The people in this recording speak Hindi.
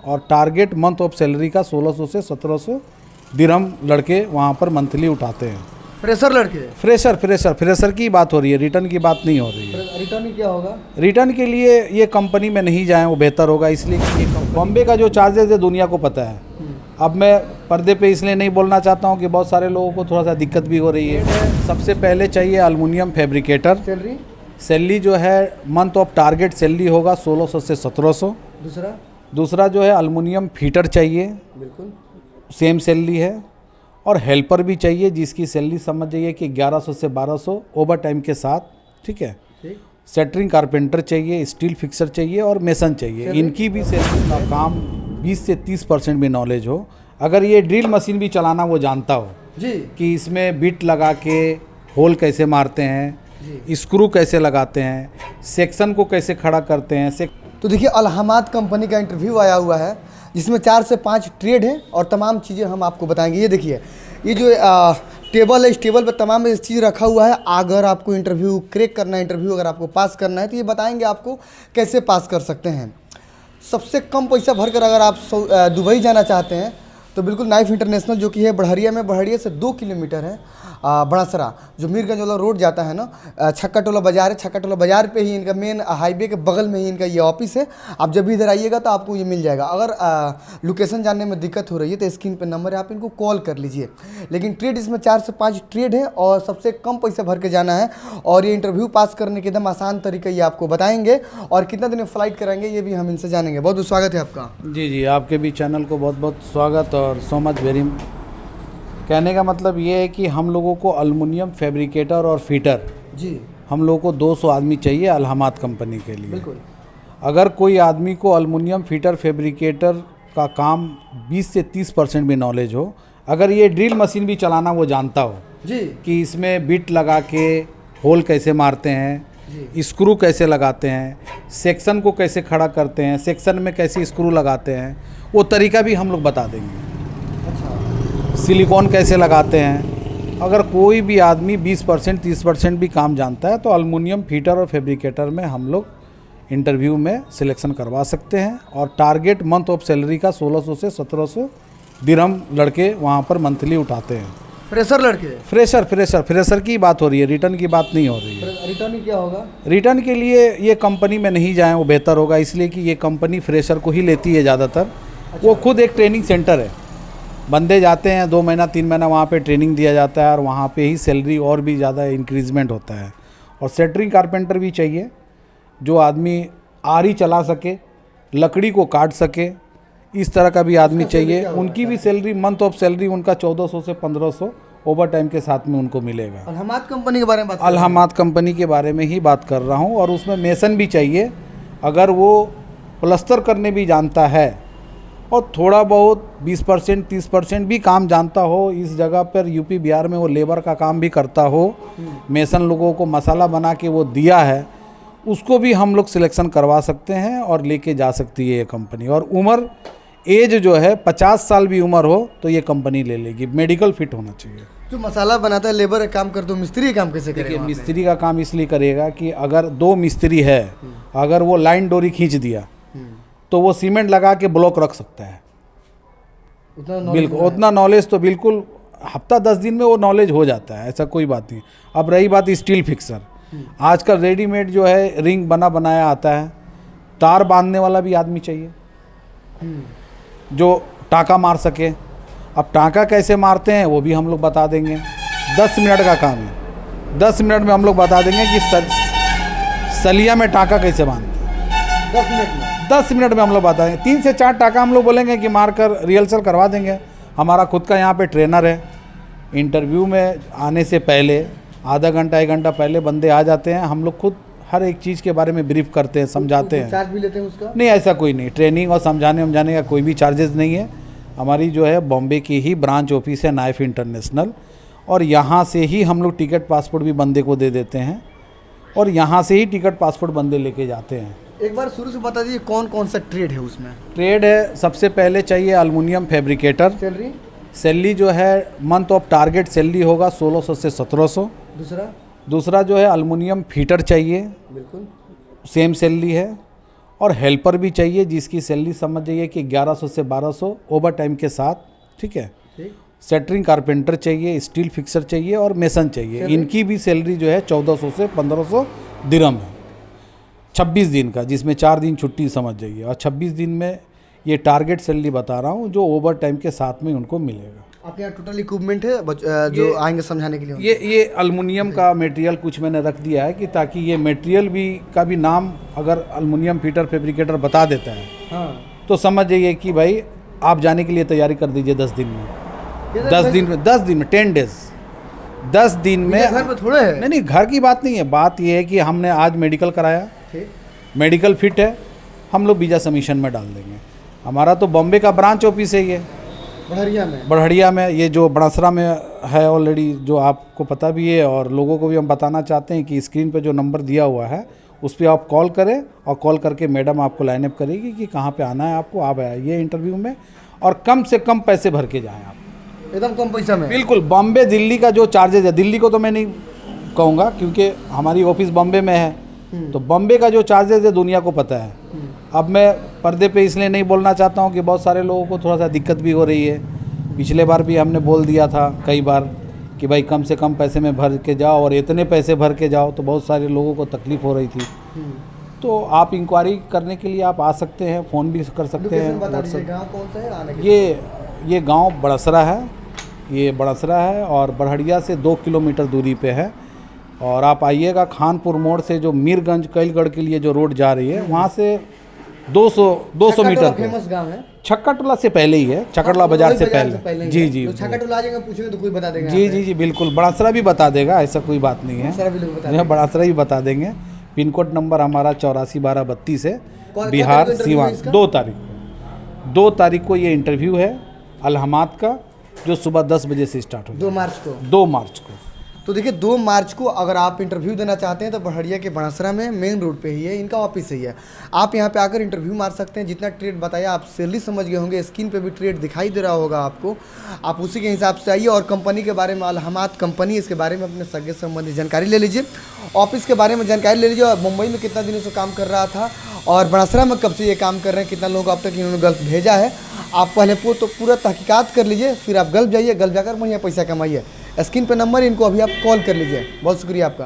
और टारगेट मंथ ऑफ सैलरी का 1600 से 1700 दिरहम लड़के वहाँ पर मंथली उठाते हैं। फ्रेशर लड़के? फ्रेशर की बात हो रही है, रिटर्न की बात नहीं हो रही है। रिटर्न क्या होगा? रिटर्न के लिए ये कंपनी में नहीं जाएं वो बेहतर होगा, इसलिए कि बॉम्बे का जो चार्जेस है दुनिया को पता है। अब मैं पर्दे पे इसलिए नहीं बोलना चाहता हूँ कि बहुत सारे लोगों को थोड़ा सा दिक्कत भी हो रही है। सबसे पहले चाहिए एल्युमिनियम फैब्रिकेटर। सैलरी जो है मंथ ऑफ टारगेट सैलरी होगा 1600 से 1700। दूसरा जो है एल्युमिनियम फीटर चाहिए, बिल्कुल सेम सैलरी है। और हेल्पर भी चाहिए जिसकी सैलरी समझ जाइए कि 1100 से 1200 ओवर टाइम के साथ, ठीक है। सेटरिंग कारपेंटर चाहिए, स्टील फिक्सर चाहिए और मेसन चाहिए। इनकी भी सैलरी का काम 20 से 30% भी नॉलेज हो। अगर ये ड्रिल मशीन भी चलाना वो जानता हो जी, कि इसमें बिट लगा के होल कैसे मारते हैं, स्क्रू कैसे लगाते हैं, सेक्शन को कैसे खड़ा करते हैं। तो देखिए अलहमाद कंपनी का इंटरव्यू आया हुआ है जिसमें 4 से 5 ट्रेड हैं और तमाम चीज़ें हम आपको बताएंगे। ये देखिए ये जो टेबल है, इस टेबल पर तमाम चीज़ रखा हुआ है। अगर आपको इंटरव्यू क्रैक करना है, इंटरव्यू अगर आपको पास करना है तो ये बताएंगे आपको कैसे पास कर सकते हैं। सबसे कम पैसा भरकर अगर आप दुबई जाना चाहते हैं तो बिल्कुल नाइफ इंटरनेशनल जो कि है बढ़हरिया में, बढ़हरिया से 2 किलोमीटर है बड़ासरा जो मीरगंज वाला रोड जाता है ना, छक्का टोला बाज़ार है। छक्का टोला बाज़ार पे ही इनका मेन हाईवे के बगल में ही इनका ये ऑफिस है। आप जब भी इधर आइएगा तो आपको ये मिल जाएगा। अगर लोकेशन जानने में दिक्कत हो रही है तो स्क्रीन पे नंबर है, आप इनको कॉल कर लीजिए। लेकिन ट्रेड इसमें 4 से 5 ट्रेड है और सबसे कम पैसा भर के जाना है और ये इंटरव्यू पास करने के एकदम आसान तरीका ये आपको बताएंगे और कितना दिन में फ्लाइट कराएंगे ये भी हम इनसे जानेंगे। बहुत बहुत स्वागत है आपका। जी, आपके भी चैनल को बहुत बहुत स्वागत और सो मच वेरी। कहने का मतलब ये है कि हम लोगों को एल्युमिनियम फैब्रिकेटर और फीटर जी हम लोगों को 200 आदमी चाहिए अलहमाद कंपनी के लिए। बिल्कुल। अगर कोई आदमी को एल्युमिनियम फीटर फैब्रिकेटर का काम 20 से 30% भी नॉलेज हो, अगर ये ड्रिल मशीन भी चलाना वो जानता हो जी, कि इसमें बिट लगा के होल कैसे मारते हैं, स्क्रू कैसे लगाते हैं, सेक्शन को कैसे खड़ा करते हैं, सेक्शन में कैसे स्क्रू लगाते हैं, वो तरीका भी हम लोग बता देंगे। सिलिकॉन कैसे लगाते हैं। अगर कोई भी आदमी 20% 30% भी काम जानता है तो एल्युमिनियम फीटर और फैब्रिकेटर में हम लोग इंटरव्यू में सिलेक्शन करवा सकते हैं। और टारगेट मंथ ऑफ सैलरी का 1600 से 1700 दिरहम लड़के वहाँ पर मंथली उठाते हैं। फ्रेशर लड़के? फ्रेशर की बात हो रही है, रिटर्न की बात नहीं हो रही है। रिटर्न क्या होगा? रिटर्न के लिए ये कंपनी में नहीं जाएं वो बेहतर होगा, इसलिए कि ये कंपनी फ्रेशर को ही लेती है ज़्यादातर। वो खुद एक ट्रेनिंग सेंटर है, बंदे जाते हैं 2 महीना 3 महीना वहाँ पे ट्रेनिंग दिया जाता है और वहाँ पे ही सैलरी और भी ज़्यादा इंक्रीजमेंट होता है। और सेटरिंग कारपेंटर भी चाहिए जो आदमी आरी चला सके, लकड़ी को काट सके, इस तरह का भी आदमी चाहिए। उनकी भी सैलरी मंथ ऑफ सैलरी उनका 1400 से 1500 ओवर टाइम के साथ में उनको मिलेगा। अलहमाद कंपनी के बारे में अलहमाद कंपनी के बारे में ही बात कर रहा हूँ। और उसमें मेसन भी चाहिए, अगर वो प्लस्तर करने भी जानता है और थोड़ा बहुत 20% 30% भी काम जानता हो, इस जगह पर यूपी बिहार में वो लेबर का काम भी करता हो, मेसन लोगों को मसाला बना के वो दिया है, उसको भी हम लोग सिलेक्शन करवा सकते हैं और लेके जा सकती है ये कंपनी। और उम्र एज जो है 50 साल भी उम्र हो तो ये कंपनी ले लेगी, मेडिकल फिट होना चाहिए। जो मसाला बनाता है लेबर का काम कर दो, मिस्त्री काम कैसे करेगा? मिस्त्री का काम इसलिए करेगा कि अगर 2 मिस्त्री है, अगर वो लाइन डोरी खींच दिया तो वो सीमेंट लगा के ब्लॉक रख सकता है। बिल्कुल उतना नॉलेज तो बिल्कुल हफ्ता 10 दिन में वो नॉलेज हो जाता है, ऐसा कोई बात नहीं। अब रही बात स्टील फिक्सर, आजकल रेडीमेड जो है रिंग बना बनाया आता है, तार बांधने वाला भी आदमी चाहिए जो टाँका मार सके। अब टाँका कैसे मारते हैं वो भी हम लोग बता देंगे। 10 मिनट का काम है, 10 मिनट में हम लोग बता देंगे कि सलिया में टाँका कैसे बांधते हैं। 10 मिनट में हम लोग बताएंगे। 3 से 4 टाँका हम लोग बोलेंगे कि मारकर रिहर्सल करवा देंगे। हमारा खुद का यहाँ पे ट्रेनर है। इंटरव्यू में आने से पहले आधा घंटा 1 घंटा पहले बंदे आ जाते हैं, हम लोग खुद हर एक चीज़ के बारे में ब्रीफ करते हैं, समझाते हैं। चार्ज भी लेते हैं उसका? नहीं, ऐसा कोई नहीं। ट्रेनिंग और समझाने का कोई भी चार्जेस नहीं है। हमारी जो है बॉम्बे की ही ब्रांच ऑफिस है नाइफ इंटरनेशनल, और यहाँ से ही हम लोग टिकट पासपोर्ट भी बंदे को दे देते हैं और यहाँ से ही टिकट पासपोर्ट बंदे लेके जाते हैं। एक बार शुरू से बता दीजिए कौन कौन सा ट्रेड है उसमें? ट्रेड है, सबसे पहले चाहिए एल्युमिनियम फैब्रिकेटर। सैलरी जो है मंथ ऑफ टारगेट सैलरी होगा 1600 से 1700। दूसरा जो है एल्युमिनियम फीटर चाहिए, बिल्कुल सेम सैलरी है। और हेल्पर भी चाहिए जिसकी सैलरी समझ जाइए कि 1100 से 1200 ओवर टाइम के साथ, ठीक है। सेटरिंग कारपेंटर चाहिए, स्टील फिक्सर चाहिए और मेसन चाहिए। इनकी भी सैलरी जो है 1400 से 1500 दिरहम है 26 दिन का, जिसमें 4 दिन छुट्टी समझ जाइए। और 26 दिन में ये टारगेट सैलरी बता रहा हूँ जो ओवर टाइम के साथ में उनको मिलेगा। आपके यहाँ टोटल इक्विपमेंट है जो आएंगे समझाने के लिए? ये अल्मुनियम का मटेरियल कुछ मैंने रख दिया है कि ताकि ये मटेरियल भी का भी नाम अगर अल्मुनियम फिटर फैब्रिकेटर बता देता है, हाँ, तो समझ जाइए कि भाई आप जाने के लिए तैयारी कर दीजिए 10 दिन में। 10 दिन में 10 डेज 10 दिन में घर पे थोड़े है। नहीं, घर की बात नहीं है। बात ये है कि हमने आज मेडिकल कराया, मेडिकल फिट है, हम लोग वीज़ा सबमिशन में डाल देंगे। हमारा तो बॉम्बे का ब्रांच ऑफिस है, ये बढ़िया में ये जो बड़सरा में है ऑलरेडी, जो आपको पता भी है और लोगों को भी हम बताना चाहते हैं कि स्क्रीन पे जो नंबर दिया हुआ है उस पर आप कॉल करें और कॉल करके मैडम आपको लाइनअप करेगी कि कहाँ पे आना है आपको। आप आइए इंटरव्यू में और कम से कम पैसे भर के जाएँ आप, एकदम कम पैसा में। बिल्कुल। बॉम्बे दिल्ली का जो चार्जेज है, दिल्ली को तो मैं नहीं कहूँगा क्योंकि हमारी ऑफिस बॉम्बे में है, तो बॉम्बे का जो चार्जेज है दुनिया को पता है। अब मैं पर्दे पे इसलिए नहीं बोलना चाहता हूँ कि बहुत सारे लोगों को थोड़ा सा दिक्कत भी हो रही है। पिछले बार भी हमने बोल दिया था कई बार कि भाई कम से कम पैसे में भर के जाओ, और इतने पैसे भर के जाओ तो बहुत सारे लोगों को तकलीफ़ हो रही थी। तो आप इंक्वायरी करने के लिए आप आ सकते हैं, फ़ोन भी कर सकते हैं। ये गाँव बड़सरा है, ये बड़सरा है और बढ़िया से 2 किलोमीटर दूरी पे है। और आप आइएगा खानपुर मोड़ से जो मीरगंज कैलगढ़ के लिए जो रोड जा रही है वहाँ से 200 मीटर फेमस गांव है। छक्काटोला से पहले ही है, छक्काटोला बाजार से पहले। जी जी, तो छक्काटोला आ जाएंगे, पूछेंगे तो कोई बता देगा। जी, बिल्कुल। बड़सरा भी बता देगा, ऐसा कोई बात नहीं है, बड़सरा ही बता देंगे। पिन कोड नंबर हमारा 841232 है, बिहार सीवान। 2 तारीख को ये इंटरव्यू है अलहमात का, जो सुबह 10 बजे से स्टार्ट हो। 2 मार्च को। 2 मार्च को। तो देखिए 2 मार्च को अगर आप इंटरव्यू देना चाहते हैं तो बढ़िया के बड़सरा में मेन रोड पे ही है, इनका ऑफिस ही है। आप यहाँ पे आकर इंटरव्यू मार सकते हैं। जितना ट्रेड बताया आप सैलरी समझ गए होंगे, स्क्रीन पे भी ट्रेड दिखाई दे रहा होगा आपको, आप उसी के हिसाब से आइए। और कंपनी के बारे में, अलहमात कंपनी, इसके बारे में अपने सगे संबंधी जानकारी ले लीजिए, ऑफिस के बारे में जानकारी ले लीजिए, और मुंबई में कितना दिनों से काम कर रहा था और बड़सरा में कब से ये काम कर रहे हैं, कितना लोगों को अब तक इन्होंने गल्फ भेजा है। आप पहले पूरा तहकीकात कर लीजिए, फिर आप गल्फ जाइए, गल्फ जाकर बढ़िया पैसा कमाइए। स्क्रीन पे नंबर, इनको अभी आप कॉल कर लीजिए। बहुत शुक्रिया आपका।